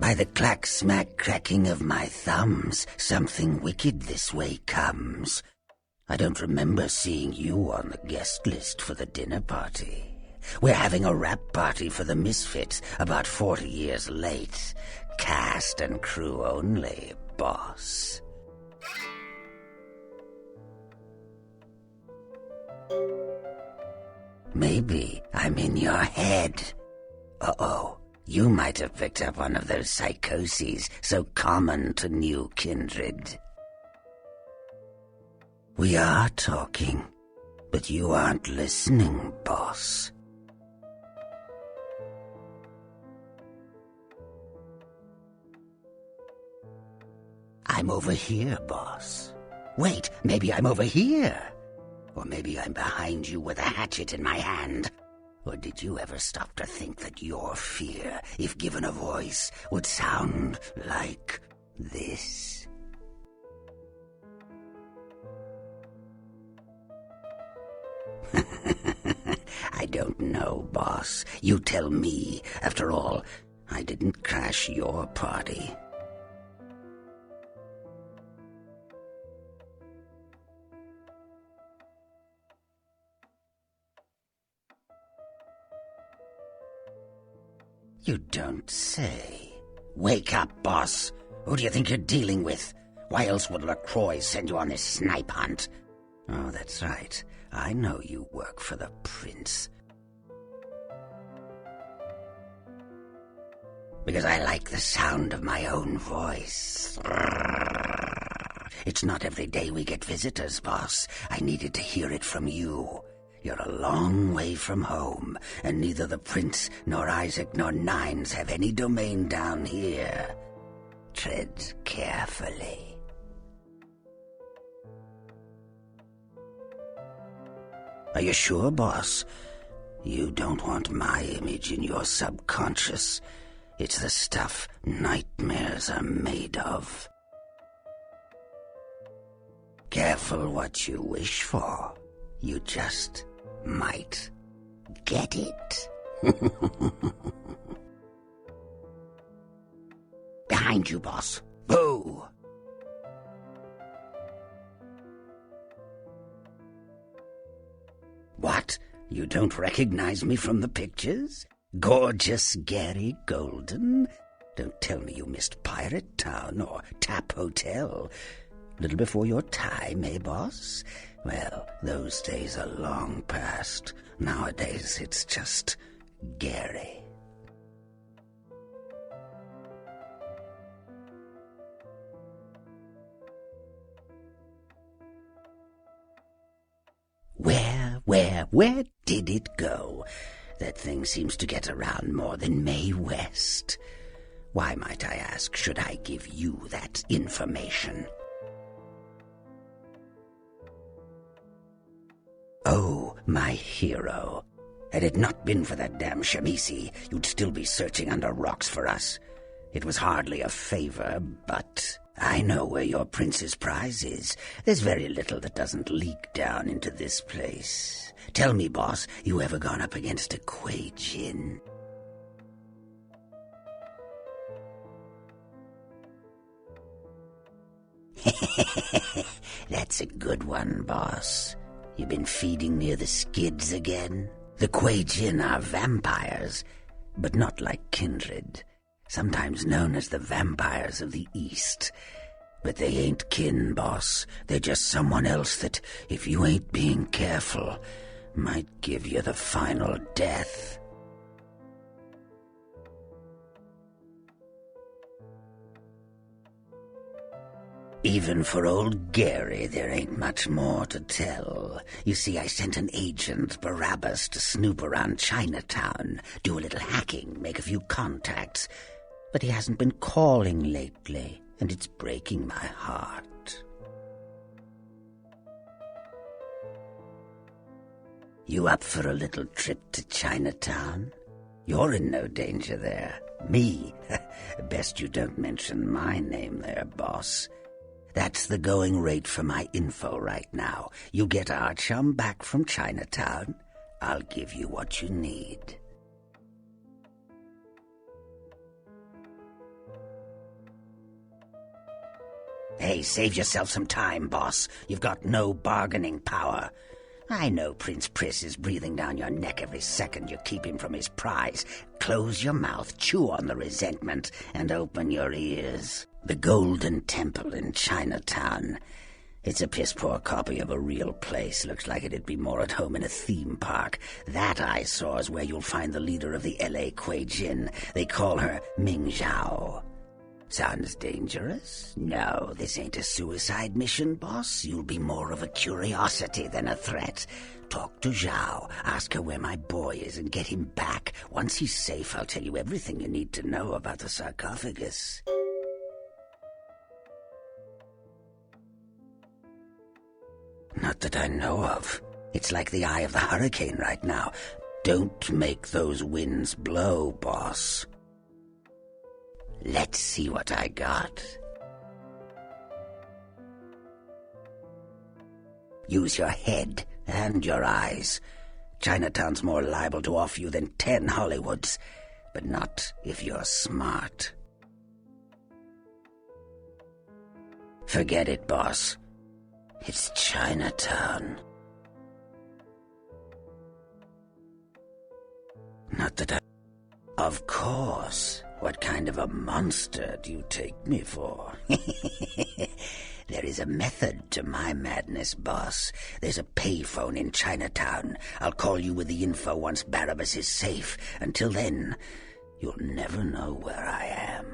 By the clack-smack cracking of my thumbs, something wicked this way comes. I don't remember seeing you on the guest list for the dinner party. We're having a rap party for the misfits, about 40 years late. Cast and crew only, boss. Maybe I'm in your head. Uh-oh, you might have picked up one of those psychoses so common to new kindred. We are talking, but you aren't listening, boss. I'm over here, boss. Wait, maybe I'm over here. Or maybe I'm behind you with a hatchet in my hand. Or did you ever stop to think that your fear, if given a voice, would sound like this? I don't know, boss. You tell me. After all, I didn't crash your party. You don't say. Wake up, boss. Who do you think you're dealing with? Why else would LaCroix send you on this snipe hunt? Oh, that's right. I know you work for the prince. Because I like the sound of my own voice. It's not every day we get visitors, boss. I needed to hear it from you. You're a long way from home, and neither the Prince nor Isaac nor Nines have any domain down here. Tread carefully. Are you sure, boss? You don't want my image in your subconscious. It's the stuff nightmares are made of. Careful what you wish for. You just might get it. Behind you, boss. Boo! What? You don't recognize me from the pictures? Gorgeous Gary Golden? Don't tell me you missed Pirate Town or Tap Hotel. Little before your time, eh, boss? Well, those days are long past. Nowadays, it's just Gary. Where did it go? That thing seems to get around more than Mae West. Why, might I ask, should I give you that information? Oh, my hero. Had it not been for that damn Shamisi, you'd still be searching under rocks for us. It was hardly a favor, but I know where your prince's prize is. There's very little that doesn't leak down into this place. Tell me, boss, you ever gone up against a Kuei Jin? That's a good one, boss. You been feeding near the skids again? The Kuei Jin are vampires, but not like kindred. Sometimes known as the vampires of the East. But they ain't kin, boss. They're just someone else that, if you ain't being careful, might give you the final death. Even for old Gary, there ain't much more to tell. You see, I sent an agent, Barabbas, to snoop around Chinatown, do a little hacking, make a few contacts. But he hasn't been calling lately, and it's breaking my heart. You up for a little trip to Chinatown? You're in no danger there. Me? Best you don't mention my name there, boss. That's the going rate for my info right now. You get our chum back from Chinatown, I'll give you what you need. Hey, save yourself some time, boss. You've got no bargaining power. I know Prince Priss is breathing down your neck every second you keep him from his prize. Close your mouth, chew on the resentment, and open your ears. The Golden Temple in Chinatown. It's a piss-poor copy of a real place. Looks like it'd be more at home in a theme park. That I saw is where you'll find the leader of the L.A. Kuei Jin. They call her Ming Zhao. Sounds dangerous? No, this ain't a suicide mission, boss. You'll be more of a curiosity than a threat. Talk to Zhao, ask her where my boy is, and get him back. Once he's safe, I'll tell you everything you need to know about the sarcophagus. Not that I know of. It's like the eye of the hurricane right now. Don't make those winds blow, boss. Let's see what I got. Use your head and your eyes. Chinatown's more liable to off you than 10 Hollywoods, but not if you're smart. Forget it, boss. It's Chinatown. Not that I... Of course. What kind of a monster do you take me for? There is a method to my madness, boss. There's a payphone in Chinatown. I'll call you with the info once Barabbas is safe. Until then, you'll never know where I am.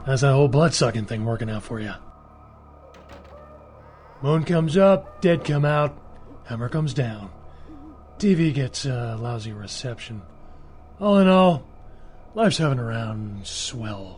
How's that whole blood-sucking thing working out for you? Moon comes up, dead come out, hammer comes down. TV gets lousy reception. All in all, life's having around swell.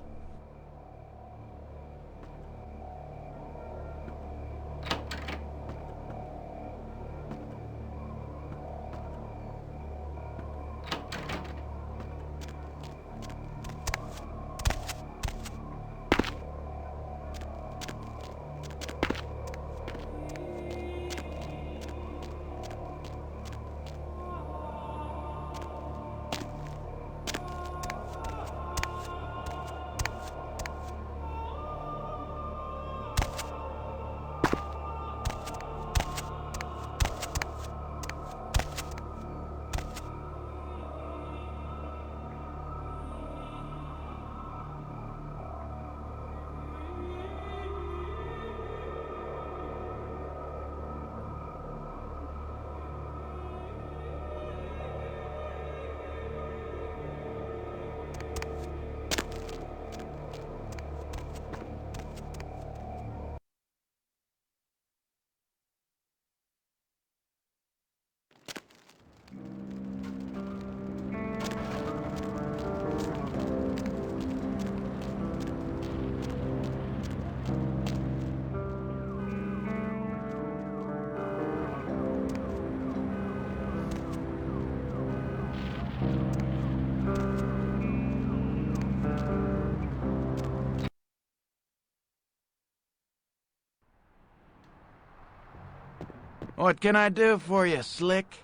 What can I do for you, Slick?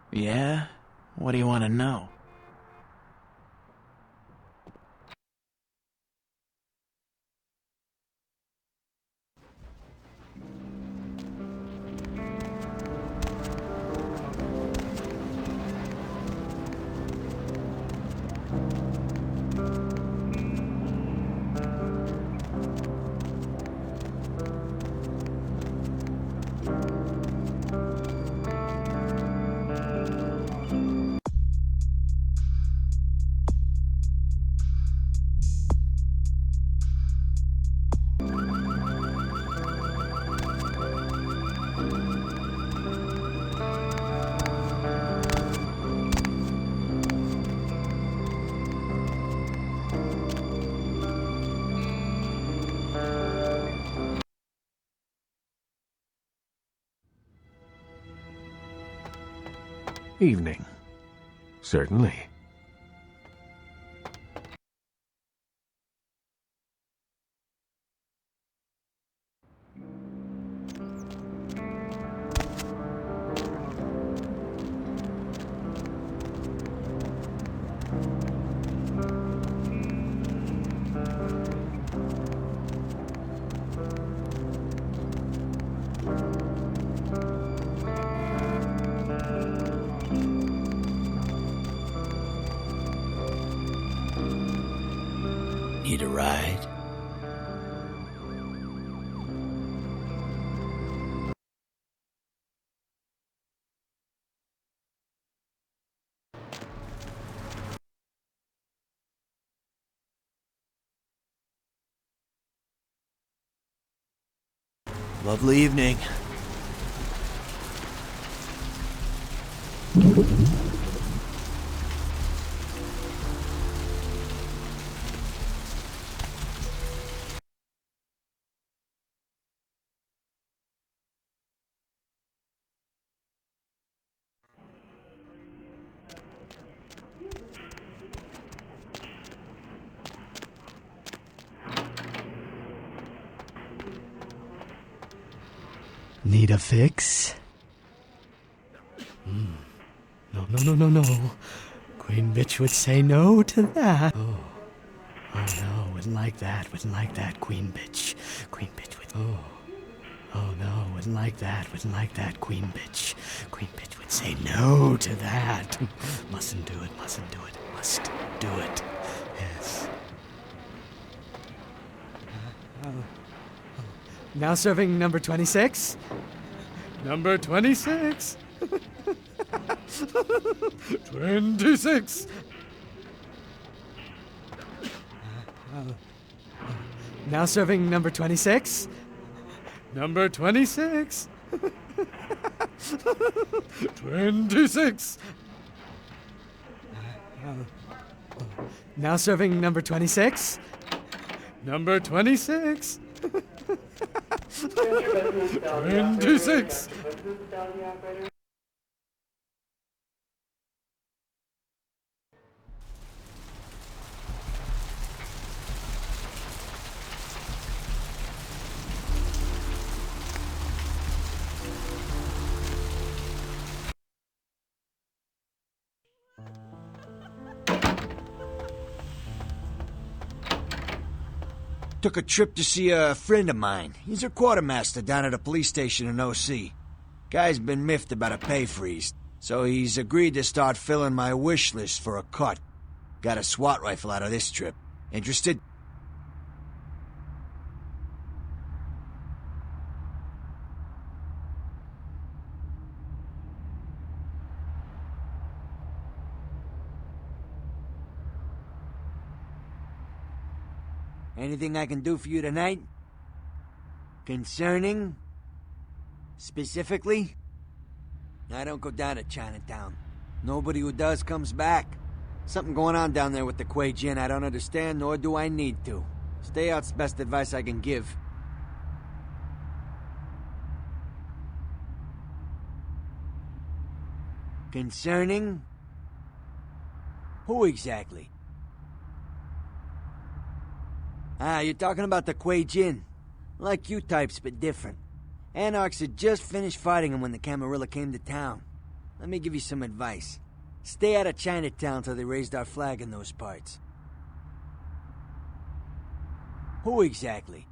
Yeah? What do you want to know? Evening. Certainly. Need a ride? Lovely evening. Need a fix? No. Queen bitch would say no to that. Oh no, wouldn't like that, queen bitch. Queen bitch would... Oh no, wouldn't like that, queen bitch. Queen bitch would say no to that. Mustn't do it, must do it. Yes. Now serving number 26? Number 26. 26. Now serving number 26. Number 26. 26. Now serving number 26. Number 26. 26. Took a trip to see a friend of mine. He's a quartermaster down at a police station in OC. Guy's been miffed about a pay freeze, so he's agreed to start filling my wish list for a cut. Got a SWAT rifle out of this trip. Interested? Anything I can do for you tonight? Concerning? Specifically? I don't go down to Chinatown. Nobody who does comes back. Something going on down there with the Kuei Jin I don't understand, nor do I need to. Stay out's the best advice I can give. Concerning? Who exactly? Ah, you're talking about the Kuei Jin. Like you types, but different. Anarchs had just finished fighting him when the Camarilla came to town. Let me give you some advice. Stay out of Chinatown till they raised our flag in those parts. Who exactly?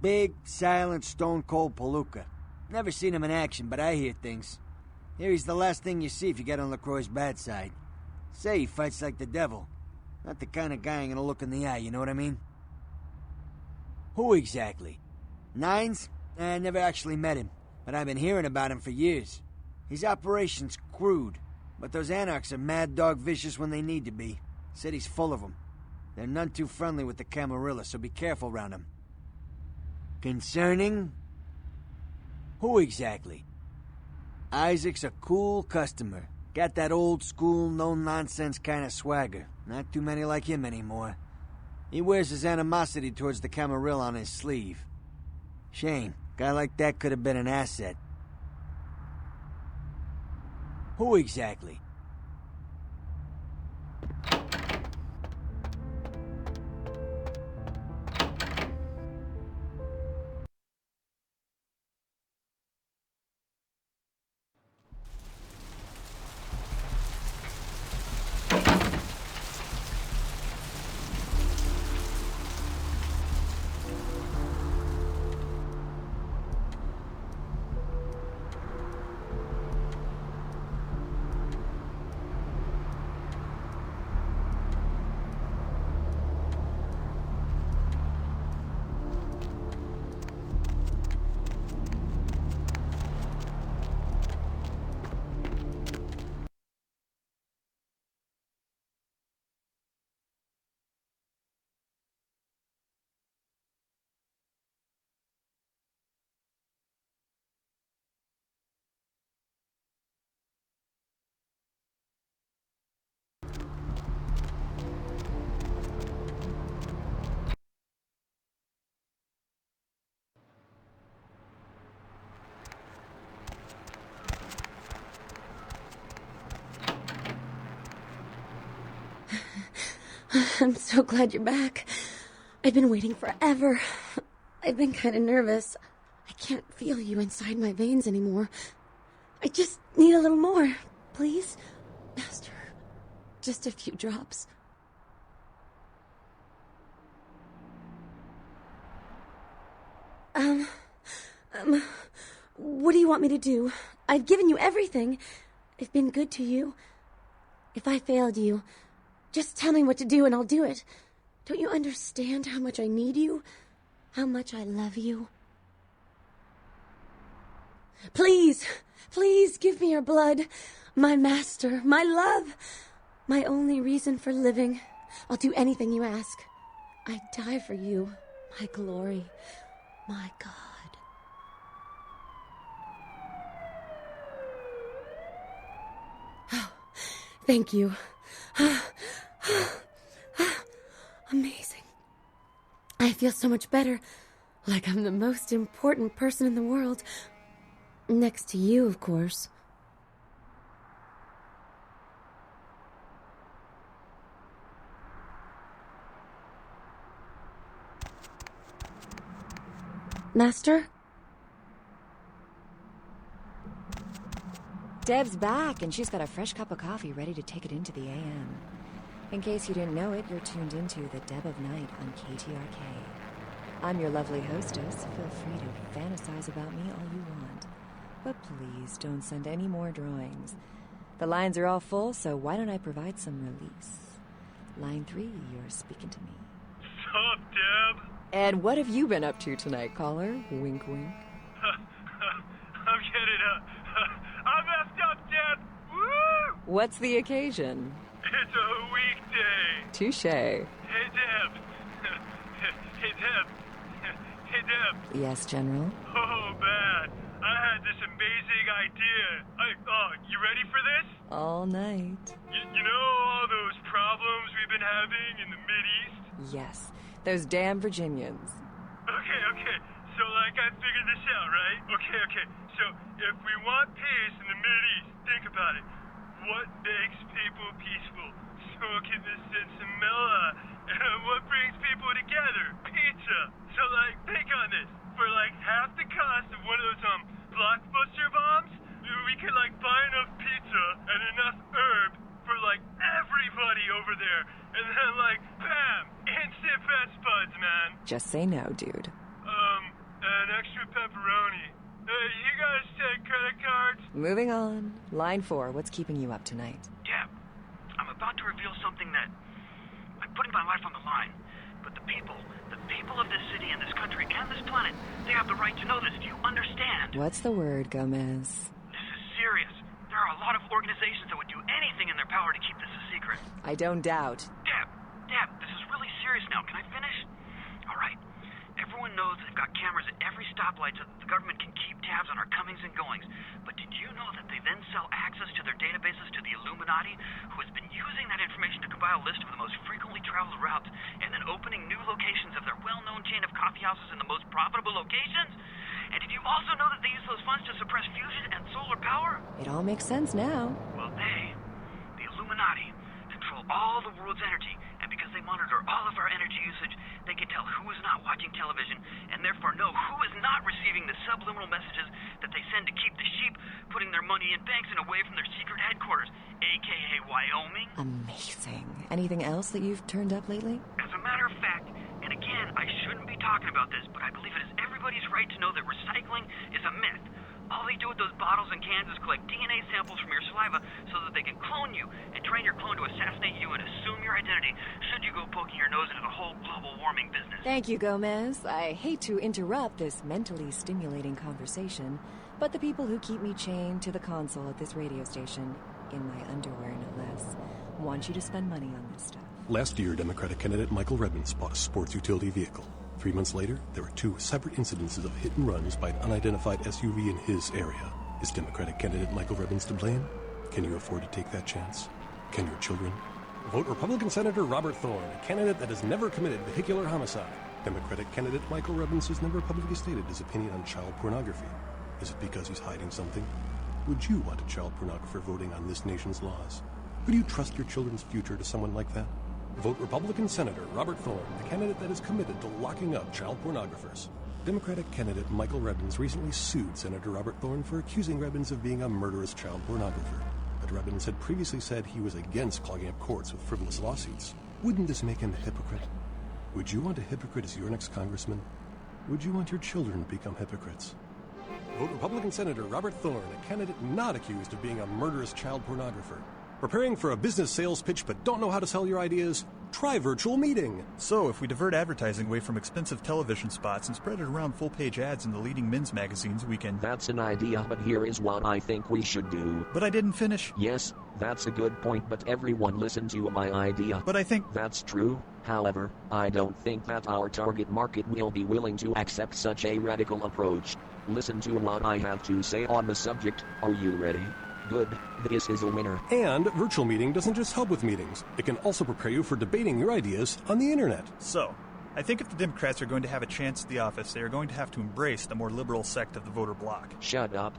Big, silent, stone-cold Palooka. Never seen him in action, but I hear things. Here he's the last thing you see if you get on LaCroix's bad side. Say he fights like the devil. Not the kind of guy I'm gonna look in the eye, you know what I mean? Who exactly? Nines? I never actually met him, but I've been hearing about him for years. His operation's crude, but those anarchs are mad dog vicious when they need to be. City's full of them. They're none too friendly with the Camarilla, so be careful around them. Concerning? Who exactly? Isaac's a cool customer. Got that old school, no-nonsense kind of swagger. Not too many like him anymore. He wears his animosity towards the Camarilla on his sleeve. Shame. Guy like that could have been an asset. Who exactly? I'm so glad you're back. I've been waiting forever. I've been kind of nervous. I can't feel you inside my veins anymore. I just need a little more, please. Master, just a few drops. What do you want me to do? I've given you everything. I've been good to you. If I failed you, just tell me what to do and I'll do it. Don't you understand how much I need you? How much I love you? Please, please give me your blood. My master, my love. My only reason for living. I'll do anything you ask. I'd die for you, my glory, my God. Oh, thank you. Amazing. I feel so much better, like I'm the most important person in the world. Next to you, of course. Master? Dev's back, and she's got a fresh cup of coffee ready to take it into the AM. In case you didn't know it, you're tuned into the Deb of Night on KTRK. I'm your lovely hostess. Feel free to fantasize about me all you want. But please don't send any more drawings. The lines are all full, so why don't I provide some release? Line 3, you're speaking to me. Sup, Deb? And what have you been up to tonight, caller? Wink, wink. I'm getting I messed up, Deb! Woo! What's the occasion? It's a weekday. Touche. Hey, Deb. Hey, Deb. Hey, Deb. Yes, General? Oh, man. I had this amazing idea. You ready for this? All night. You know all those problems we've been having in the Mideast? Yes. Those damn Virginians. Okay. So, I figured this out, right? Okay. So, if we want peace in the Mideast, think about it. What makes people peaceful? Smoking the sinsemilla. And what brings people together? Pizza. So, think on this. For, half the cost of one of those, blockbuster bombs, we could, buy enough pizza and enough herb for, everybody over there. And then, bam! Instant best buds, man. Just say no, dude. An extra pepperoni. You guys take credit cards? Moving on. Line 4, what's keeping you up tonight? Deb, I'm about to reveal something that I'm putting my life on the line. But the people of this city and this country and this planet, they have the right to know this. Do you understand? What's the word, Gomez? This is serious. There are a lot of organizations that would do anything in their power to keep this a secret. I don't doubt. Deb, this is really serious now. Can I finish? All right. Everyone knows they've got cameras at every stoplight so that the government can keep tabs on our comings and goings. But did you know that they then sell access to their databases to the Illuminati, who has been using that information to compile a list of the most frequently traveled routes and then opening new locations of their well-known chain of coffee houses in the most profitable locations? And did you also know that they use those funds to suppress fusion and solar power? It all makes sense now. Well, the Illuminati, control all the world's energy, and because they monitor all of our energy usage, they can tell who is not watching television, and therefore know who is not receiving the subliminal messages that they send to keep the sheep putting their money in banks and away from their secret headquarters, aka Wyoming. Amazing. Anything else that you've turned up lately? As a matter of fact, and again, I shouldn't be talking about this, but I believe it is everybody's right to know that recycling is a myth. All they do with those bottles and cans is collect DNA samples from your saliva so that they can clone you and train your clone to assassinate you and assume your identity should you go poking your nose into the whole global warming business. Thank you, Gomez. I hate to interrupt this mentally stimulating conversation, but the people who keep me chained to the console at this radio station, in my underwear no less, want you to spend money on this stuff. Last year, Democratic candidate Michael Redmond bought a sports utility vehicle. 3 months later, there were 2 separate incidences of hit and runs by an unidentified SUV in his area. Is Democratic candidate Michael Redmond to blame? Can you afford to take that chance? Can your children? Vote Republican Senator Robert Thorne, a candidate that has never committed vehicular homicide. Democratic candidate Michael Redmond has never publicly stated his opinion on child pornography. Is it because he's hiding something? Would you want a child pornographer voting on this nation's laws? Would you trust your children's future to someone like that? Vote Republican Senator Robert Thorne, the candidate that is committed to locking up child pornographers. Democratic candidate Michael Redmond recently sued Senator Robert Thorne for accusing Redmond of being a murderous child pornographer. But Redmond had previously said he was against clogging up courts with frivolous lawsuits. Wouldn't this make him a hypocrite? Would you want a hypocrite as your next congressman? Would you want your children to become hypocrites? Vote Republican Senator Robert Thorne, a candidate not accused of being a murderous child pornographer. Preparing for a business sales pitch but don't know how to sell your ideas? Try virtual meeting. So, if we divert advertising away from expensive television spots and spread it around full-page ads in the leading men's magazines, we can... That's an idea, but here is what I think we should do. But I didn't finish. Yes, that's a good point, but everyone listened to my idea. But I think... That's true. However, I don't think that our target market will be willing to accept such a radical approach. Listen to what I have to say on the subject. Are you ready? Good. This is a winner. And virtual meeting doesn't just help with meetings. It can also prepare you for debating your ideas on the internet. So, I think if the Democrats are going to have a chance at the office, they are going to have to embrace the more liberal sect of the voter bloc. Shut up,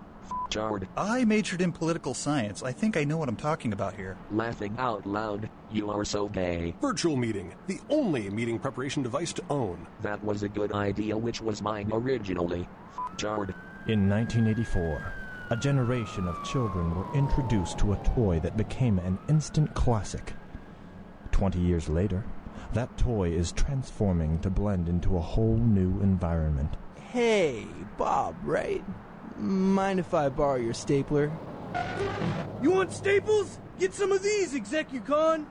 f***ard. I majored in political science. I think I know what I'm talking about here. Laughing out loud. You are so gay. Virtual meeting, the only meeting preparation device to own. That was a good idea, which was mine originally. F***ard. In 1984, a generation of children were introduced to a toy that became an instant classic. 20 years later, that toy is transforming to blend into a whole new environment. Hey, Bob, right? Mind if I borrow your stapler? You want staples? Get some of these, Execucon!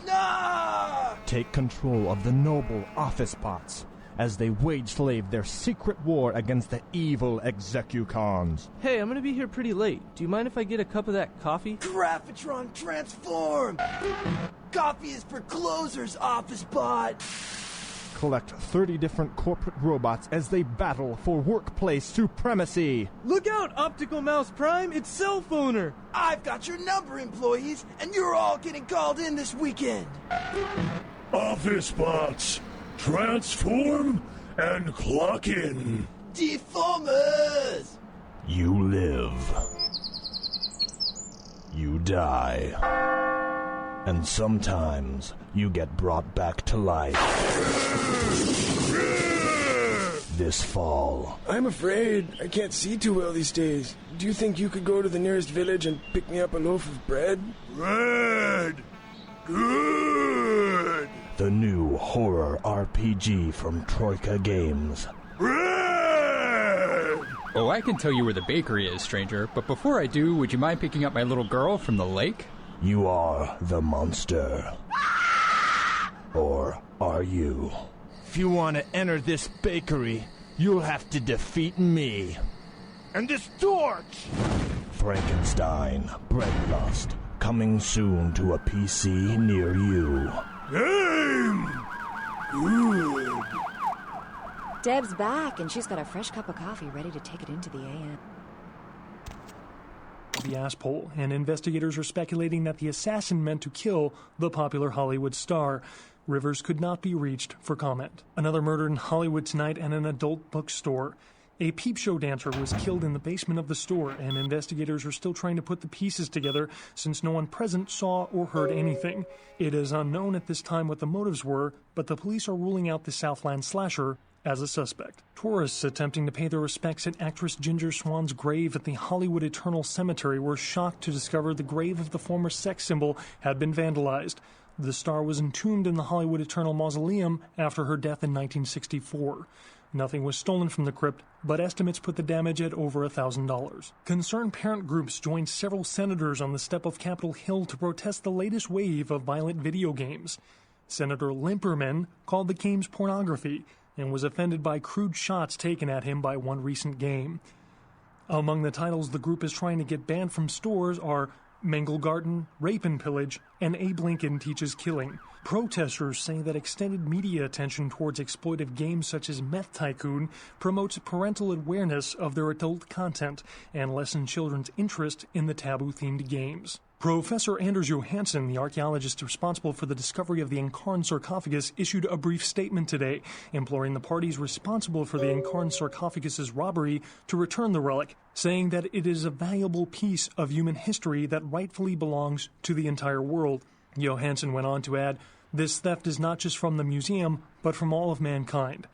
Nah! Take control of the noble office bots as they wage slave their secret war against the evil Execucons. Hey, I'm gonna be here pretty late. Do you mind if I get a cup of that coffee? Graphitron transform! Coffee is for closers, office bot! Collect 30 different corporate robots as they battle for workplace supremacy. Look out, Optical Mouse Prime, it's Cell Phoner! I've got your number, employees, and you're all getting called in this weekend! Office bots, transform and clock in. Deformers! You live. You die. And sometimes you get brought back to life. This fall. I'm afraid I can't see too well these days. Do you think you could go to the nearest village and pick me up a loaf of bread? Bread! Good! The new horror RPG from Troika Games. Bread! Oh, I can tell you where the bakery is, stranger, but before I do, would you mind picking up my little girl from the lake? You are the monster. Or are you? If you want to enter this bakery, you'll have to defeat me. And this torch! Frankenstein, Breadlust, coming soon to a PC near you. Game! Good! Deb's back, and she's got a fresh cup of coffee ready to take it into the AM. The ass poll, and investigators are speculating that the assassin meant to kill the popular Hollywood star. Rivers could not be reached for comment. Another murder in Hollywood tonight at an adult bookstore. A peep show dancer was killed in the basement of the store, and investigators are still trying to put the pieces together since no one present saw or heard anything. It is unknown at this time what the motives were, but the police are ruling out the Southland slasher as a suspect. Tourists attempting to pay their respects at actress Ginger Swan's grave at the Hollywood Eternal Cemetery were shocked to discover the grave of the former sex symbol had been vandalized. The star was entombed in the Hollywood Eternal Mausoleum after her death in 1964. Nothing was stolen from the crypt, but estimates put the damage at over $1,000. Concerned parent groups joined several senators on the step of Capitol Hill to protest the latest wave of violent video games. Senator Limperman called the games pornography and was offended by crude shots taken at him by one recent game. Among the titles the group is trying to get banned from stores are Mangle Garden, Rape and Pillage, and Abe Lincoln Teaches Killing. Protesters say that extended media attention towards exploitive games such as Meth Tycoon promotes parental awareness of their adult content and lessens children's interest in the taboo-themed games. Professor Anders Johansson, the archaeologist responsible for the discovery of the Incarn sarcophagus, issued a brief statement today, imploring the parties responsible for the Incarn sarcophagus's robbery to return the relic, saying that it is a valuable piece of human history that rightfully belongs to the entire world. Johansson went on to add, "This theft is not just from the museum, but from all of mankind."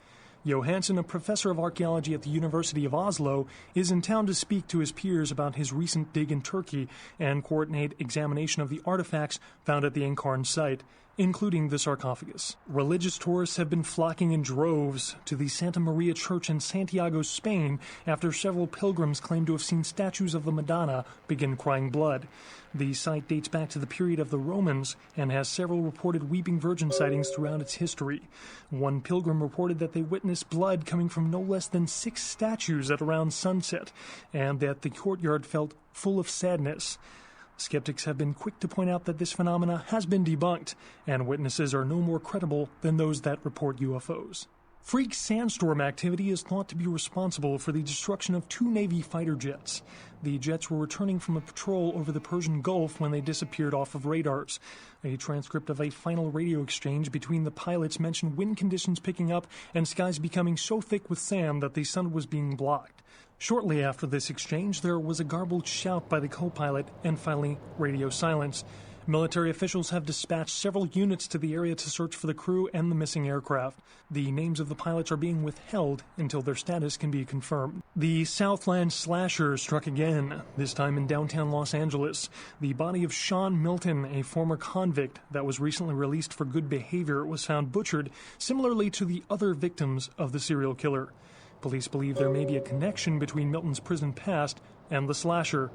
Johansson, a professor of archaeology at the University of Oslo, is in town to speak to his peers about his recent dig in Turkey and coordinate examination of the artifacts found at the Incarn site. including the sarcophagus. Religious tourists have been flocking in droves to the Santa Maria Church in Santiago, Spain, after several pilgrims claim to have seen statues of the Madonna begin crying blood. The site dates back to the period of the Romans and has several reported Weeping Virgin sightings throughout its history. One pilgrim reported that they witnessed blood coming from no less than 6 statues at around sunset, and that the courtyard felt full of sadness. Skeptics have been quick to point out that this phenomena has been debunked, and witnesses are no more credible than those that report UFOs. Freak sandstorm activity is thought to be responsible for the destruction of 2 Navy fighter jets. The jets were returning from a patrol over the Persian Gulf when they disappeared off of radars. A transcript of a final radio exchange between the pilots mentioned wind conditions picking up and skies becoming so thick with sand that the sun was being blocked. Shortly after this exchange, there was a garbled shout by the co-pilot and finally radio silence. Military officials have dispatched several units to the area to search for the crew and the missing aircraft. The names of the pilots are being withheld until their status can be confirmed. The Southland slasher struck again, this time in downtown Los Angeles. The body of Sean Milton, a former convict that was recently released for good behavior, was found butchered, similarly to the other victims of the serial killer. Police believe there may be a connection between Milton's prison past and the slasher.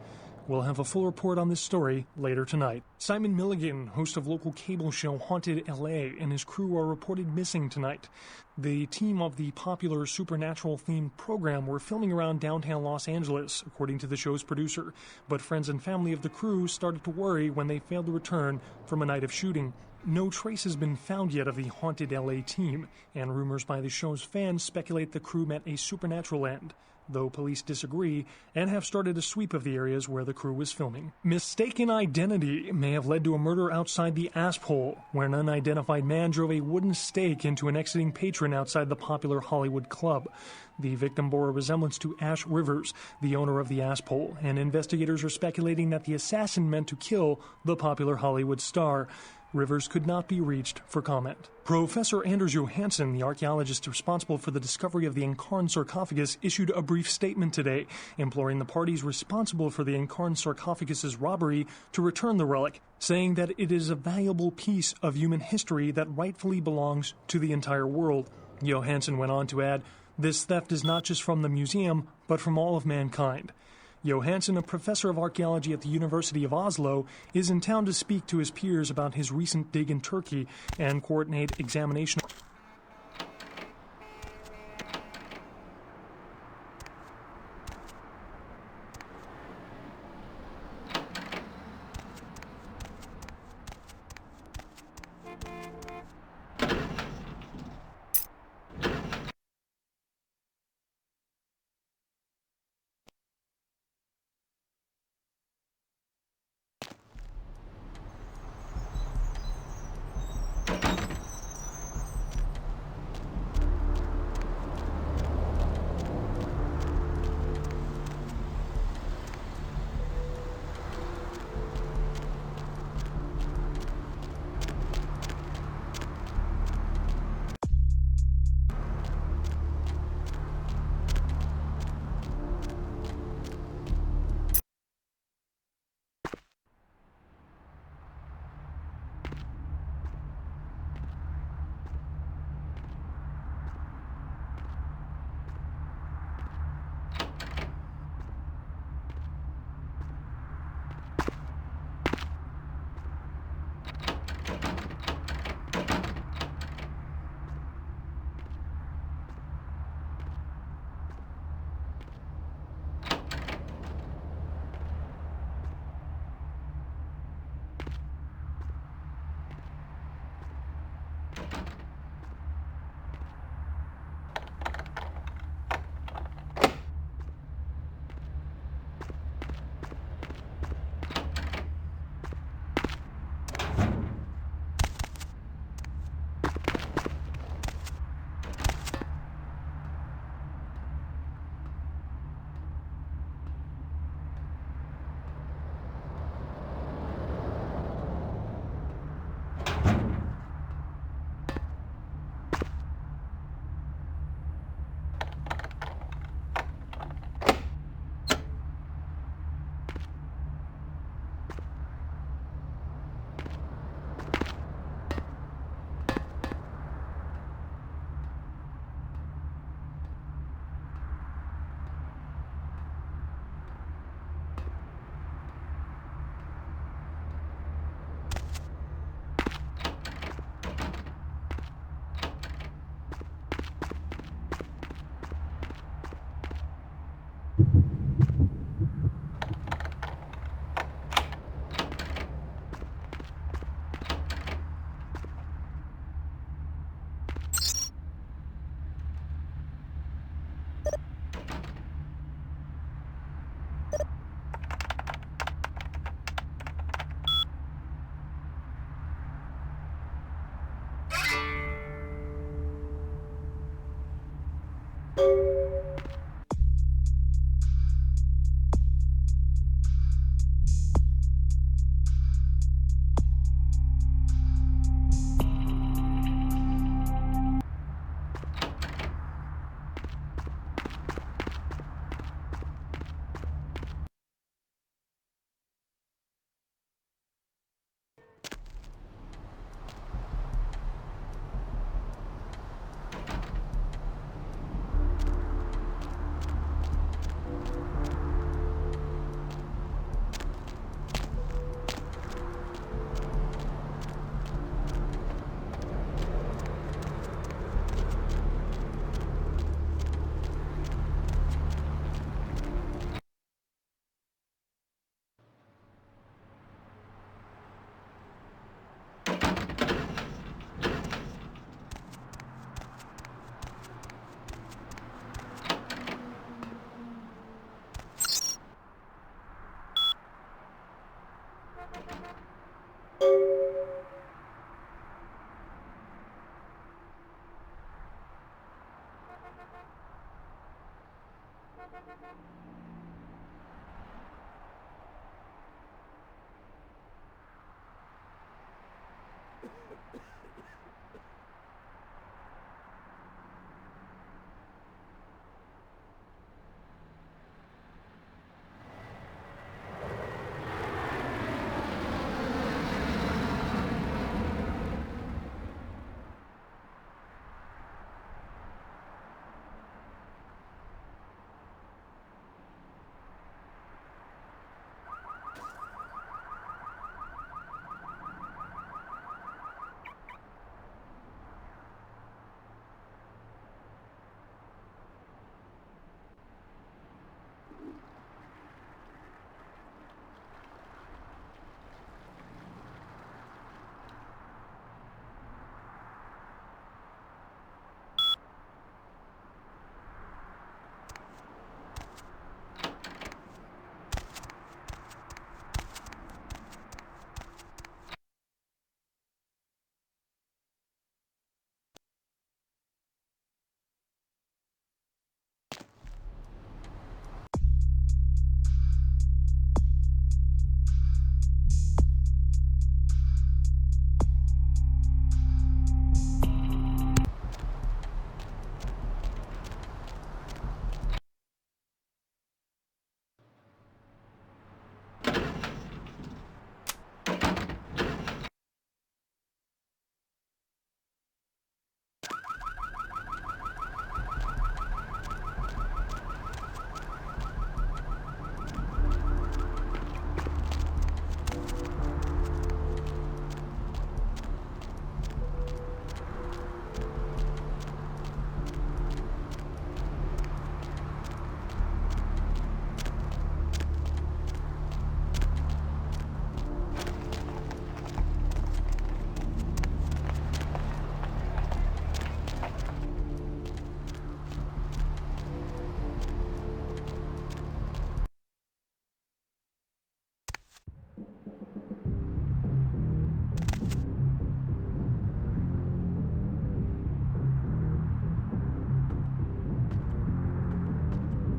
We'll have a full report on this story later tonight. Simon Milligan, host of local cable show Haunted LA, and his crew are reported missing tonight. The team of the popular supernatural-themed program were filming around downtown Los Angeles, according to the show's producer. But friends and family of the crew started to worry when they failed to return from a night of shooting. No trace has been found yet of the Haunted LA team, and rumors by the show's fans speculate the crew met a supernatural end, though police disagree and have started a sweep of the areas where the crew was filming. Mistaken identity may have led to a murder outside the Asp Hole, where an unidentified man drove a wooden stake into an exiting patron outside the popular Hollywood club. The victim bore a resemblance to Ash Rivers, the owner of the Asp Hole, and investigators are speculating that the assassin meant to kill the popular Hollywood star. Rivers could not be reached for comment. Professor Anders Johansson, the archaeologist responsible for the discovery of the Encarn sarcophagus, issued a brief statement today, imploring the parties responsible for the Encarn sarcophagus's robbery to return the relic, saying that it is a valuable piece of human history that rightfully belongs to the entire world. Johansson went on to add, "This theft is not just from the museum, but from all of mankind." Johansson, a professor of archaeology at the University of Oslo, is in town to speak to his peers about his recent dig in Turkey and coordinate examination.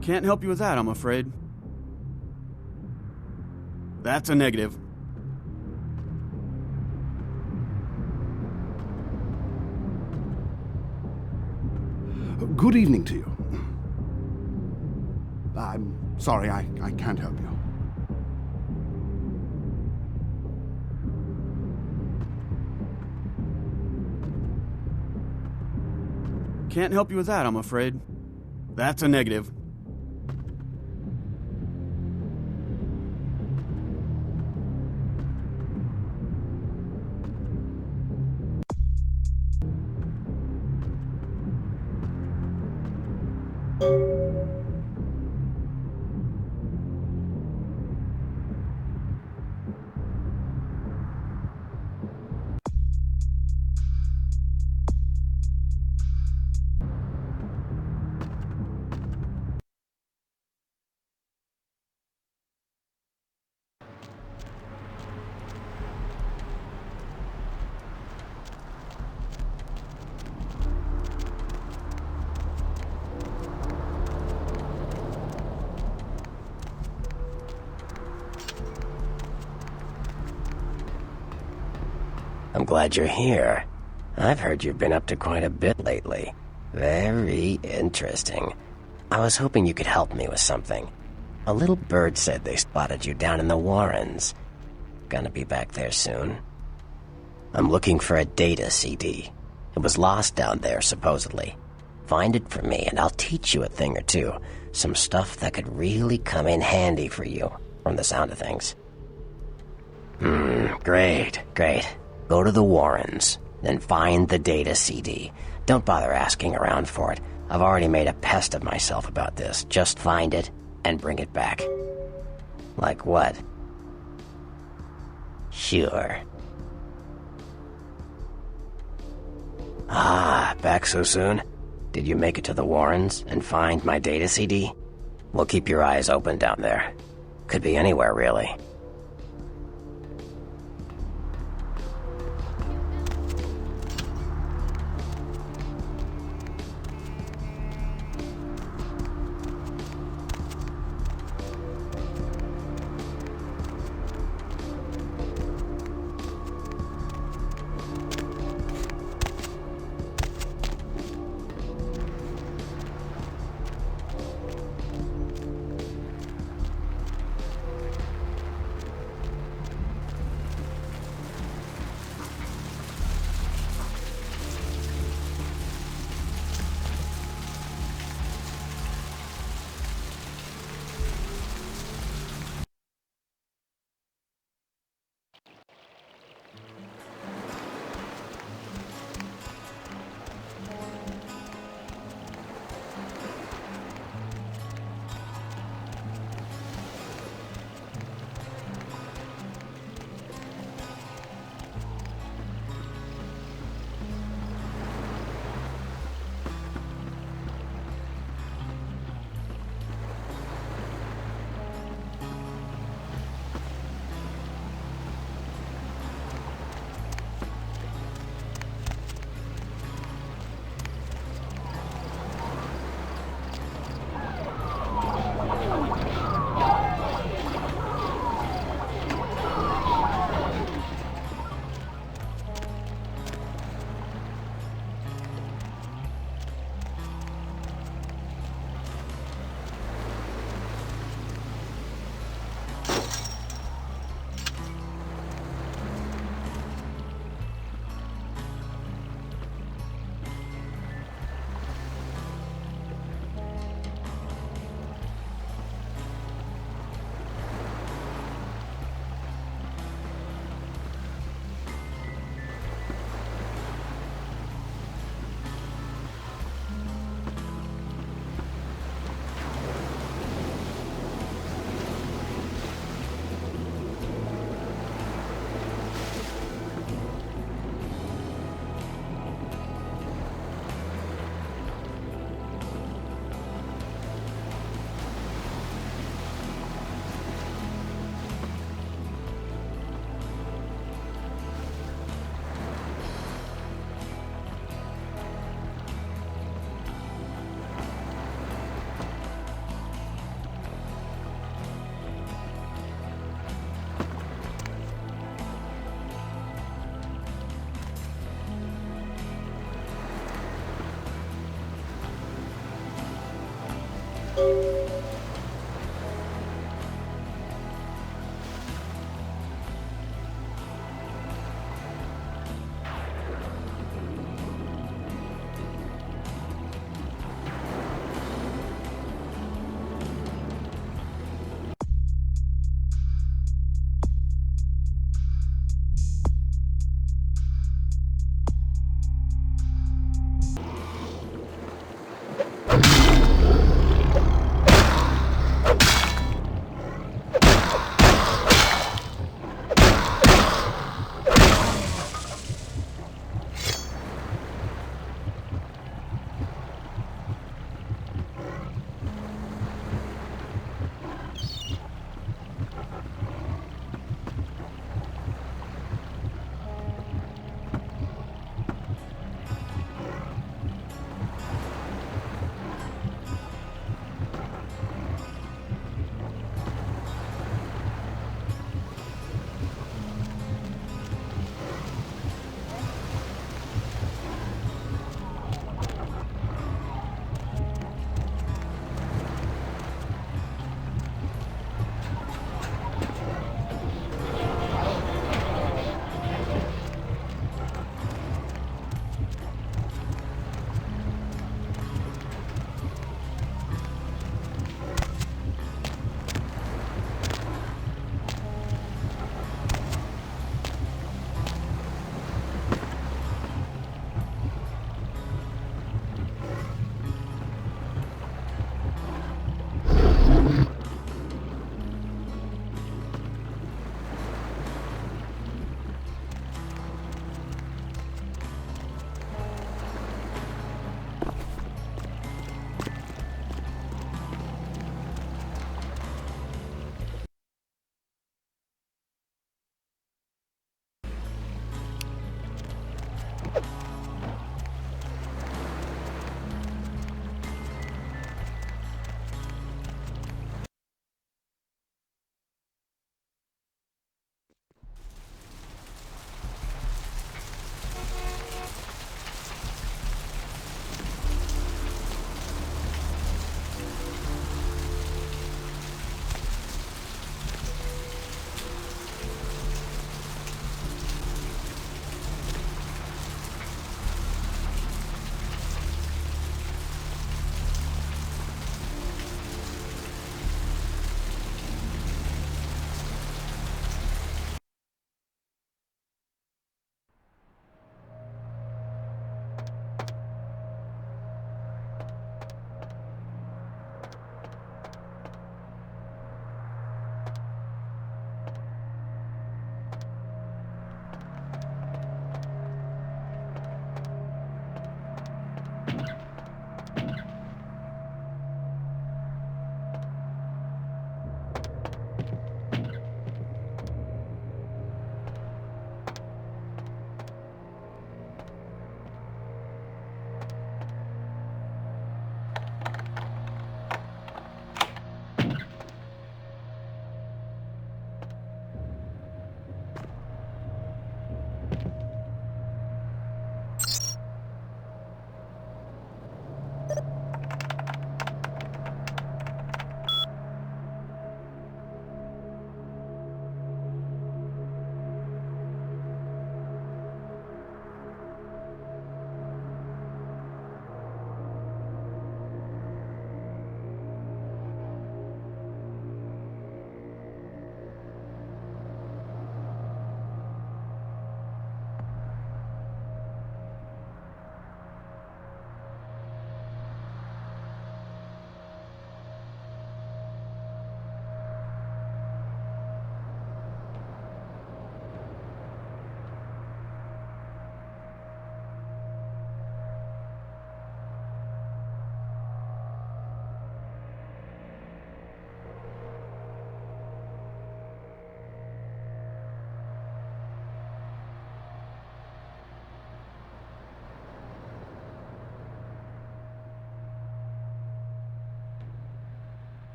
Can't help you with that, I'm afraid. That's a negative. Good evening to you. I'm sorry, I can't help you. Can't help you with that, I'm afraid. That's a negative. I'm glad you're here. I've heard you've been up to quite a bit lately. Very interesting. I was hoping you could help me with something. A little bird said they spotted you down in the Warrens. Gonna be back there soon. I'm looking for a data CD. It was lost down there, supposedly. Find it for me and I'll teach you a thing or two. Some stuff that could really come in handy for you, from the sound of things. Great. Go to the Warrens, then find the data CD. Don't bother asking around for it. I've already made a pest of myself about this. Just find it and bring it back. Like what? Sure. Back so soon? Did you make it to the Warrens and find my data CD? Well, keep your eyes open down there. Could be anywhere, really.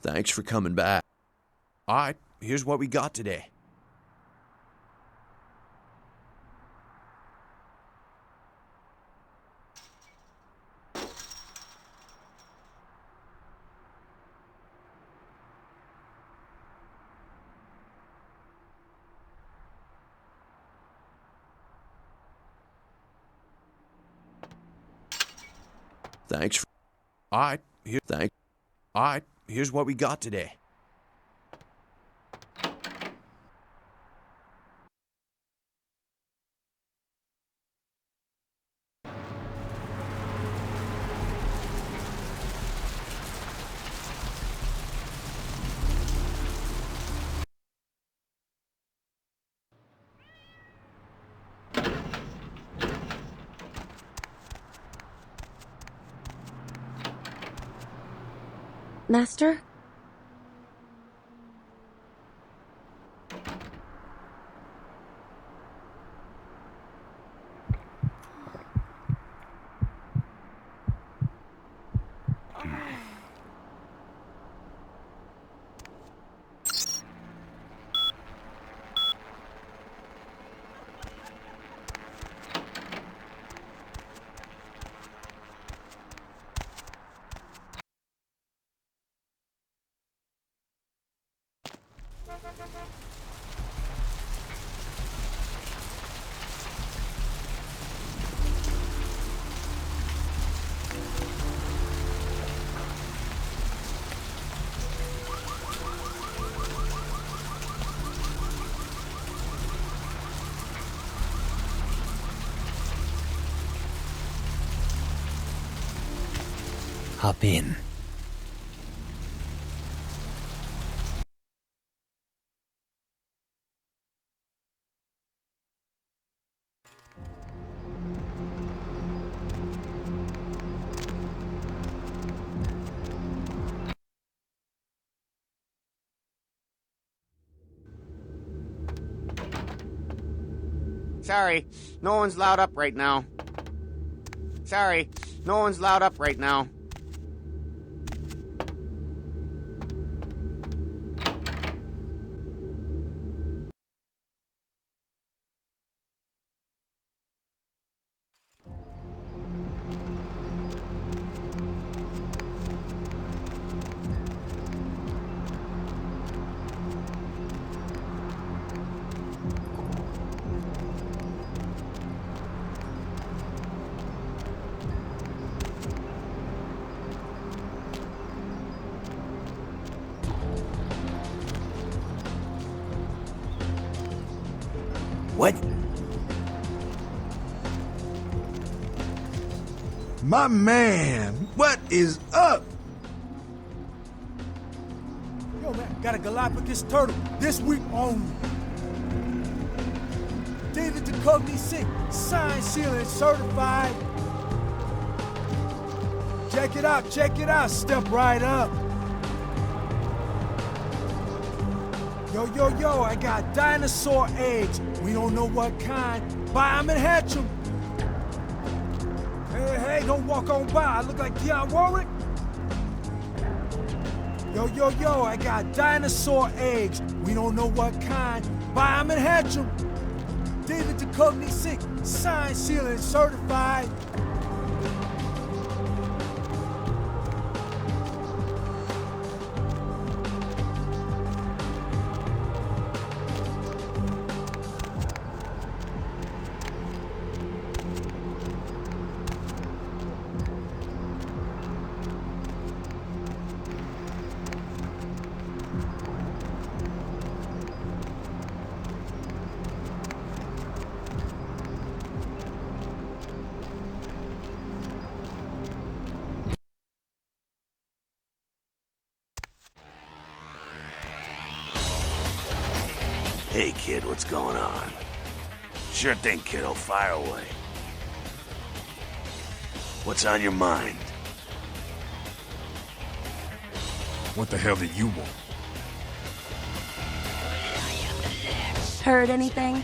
Thanks for coming back. Alright, here's what we got today. Thanks for... Alright, here's what we got today. Master? Hop in. Sorry, no one's loud up right now. Sorry, no one's loud up right now. What? My man, what is up? Yo, man, got a Galapagos turtle this week only. David Duchovny sick, signed, sealed, and certified. Check it out, step right up. Yo, I got dinosaur eggs. We don't know what kind. Buy them and hatch them. Hey, don't walk on by. I look like Dionne Warwick. Yo, I got dinosaur eggs. We don't know what kind. Buy them and hatch them. David Duchovny sick, signed, sealed, and certified. Hey, kid, what's going on? Sure thing, kiddo. Fire away. What's on your mind? What the hell do you want? Heard anything?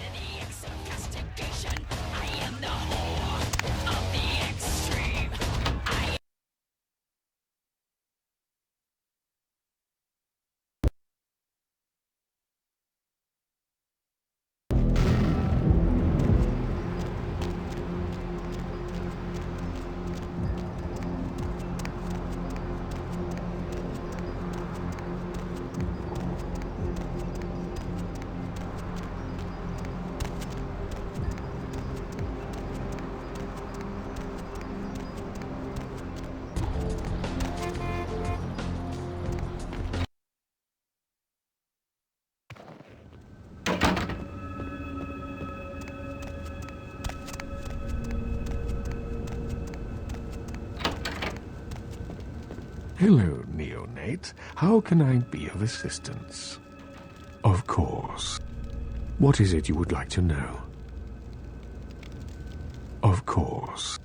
Hello, neonate. How can I be of assistance? Of course. What is it you would like to know? Of course.